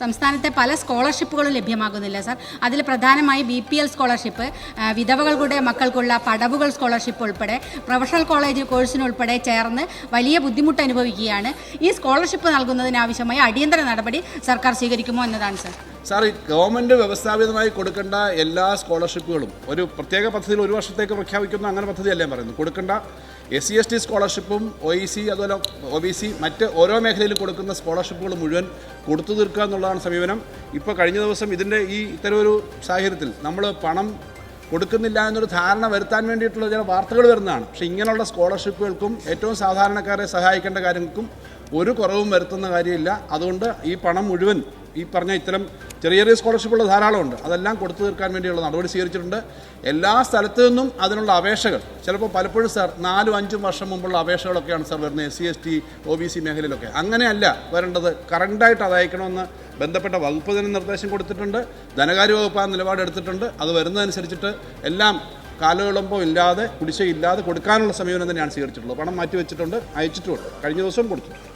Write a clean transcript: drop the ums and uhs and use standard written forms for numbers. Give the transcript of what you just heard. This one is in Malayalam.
സംസ്ഥാനത്തെ പല സ്കോളർഷിപ്പുകളും ലഭ്യമാകുന്നില്ല സർ. അതിൽ പ്രധാനമായി BPL സ്കോളർഷിപ്പ്, വിധവകളുടെ മക്കൾക്കുള്ള പടവുകൾ സ്കോളർഷിപ്പ് ഉൾപ്പെടെ പ്രൊഫഷണൽ കോളേജ് കോഴ്സിനുൾപ്പെടെ ചേർന്ന് വലിയ ബുദ്ധിമുട്ട് അനുഭവിക്കുകയാണ്. ഈ സ്കോളർഷിപ്പ് നൽകുന്നതിനാവശ്യമായ അടിയന്തര നടപടി സർക്കാർ സ്വീകരിക്കുമോ എന്നതാണ് സർ. സാർ, ഈ ഗവൺമെൻറ് വ്യവസ്ഥാപിതമായി കൊടുക്കേണ്ട എല്ലാ സ്കോളർഷിപ്പുകളും ഒരു പ്രത്യേക പദ്ധതിയിൽ ഒരു വർഷത്തേക്ക് പ്രഖ്യാപിക്കുന്ന അങ്ങനെ പദ്ധതിയല്ലേ പറയുന്നത്. കൊടുക്കേണ്ട SC/ST സ്കോളർഷിപ്പും OEC അതുപോലെ OBC മറ്റ് ഓരോ മേഖലയിലും കൊടുക്കുന്ന സ്കോളർഷിപ്പുകൾ മുഴുവൻ കൊടുത്തു തീർക്കുക എന്നുള്ളതാണ് സമീപനം. ഇപ്പോൾ കഴിഞ്ഞ ദിവസം ഇതിൻ്റെ ഇത്തരമൊരു സാഹചര്യത്തിൽ നമ്മൾ പണം കൊടുക്കുന്നില്ല എന്നൊരു ധാരണ വരുത്താൻ വേണ്ടിയിട്ടുള്ള ചില വാർത്തകൾ വരുന്നതാണ്. പക്ഷേ ഇങ്ങനെയുള്ള സ്കോളർഷിപ്പുകൾക്കും ഏറ്റവും സാധാരണക്കാരെ സഹായിക്കേണ്ട കാര്യങ്ങൾക്കും ഒരു കുറവും വരുത്തുന്ന കാര്യമില്ല. അതുകൊണ്ട് ഈ പണം മുഴുവൻ ഈ പറഞ്ഞ ഇത്തരം ചെറിയ ചെറിയ സ്കോളർഷിപ്പുകൾ ധാരാളമുണ്ട്, അതെല്ലാം കൊടുത്തു തീർക്കാൻ വേണ്ടിയുള്ള നടപടി സ്വീകരിച്ചിട്ടുണ്ട്. എല്ലാ സ്ഥലത്തു നിന്നും അതിനുള്ള അപേക്ഷകൾ ചിലപ്പോൾ പലപ്പോഴും സാർ 4-5 വർഷം മുമ്പുള്ള അപേക്ഷകളൊക്കെയാണ് സാർ വരുന്നത് SC/ST OBC മേഖലയിലൊക്കെ. അങ്ങനെയല്ല വരേണ്ടത്, കറണ്ടായിട്ട് അത് അയക്കണമെന്ന് ബന്ധപ്പെട്ട വകുപ്പ് തന്നെ നിർദ്ദേശം കൊടുത്തിട്ടുണ്ട്. ധനകാര്യ വകുപ്പ് ആ നിലപാടെടുത്തിട്ടുണ്ട്. അത് വരുന്നതനുസരിച്ചിട്ട് എല്ലാം കാലവിളംബം ഇല്ലാതെ കുടിശ്ശികയില്ലാതെ കൊടുക്കാനുള്ള സമീപനം തന്നെയാണ് സ്വീകരിച്ചിട്ടുള്ളത്. പണം മാറ്റിവെച്ചിട്ടുണ്ട്, അയച്ചിട്ടുമുണ്ട്, കഴിഞ്ഞ ദിവസവും കൊടുത്തിട്ടുണ്ട്.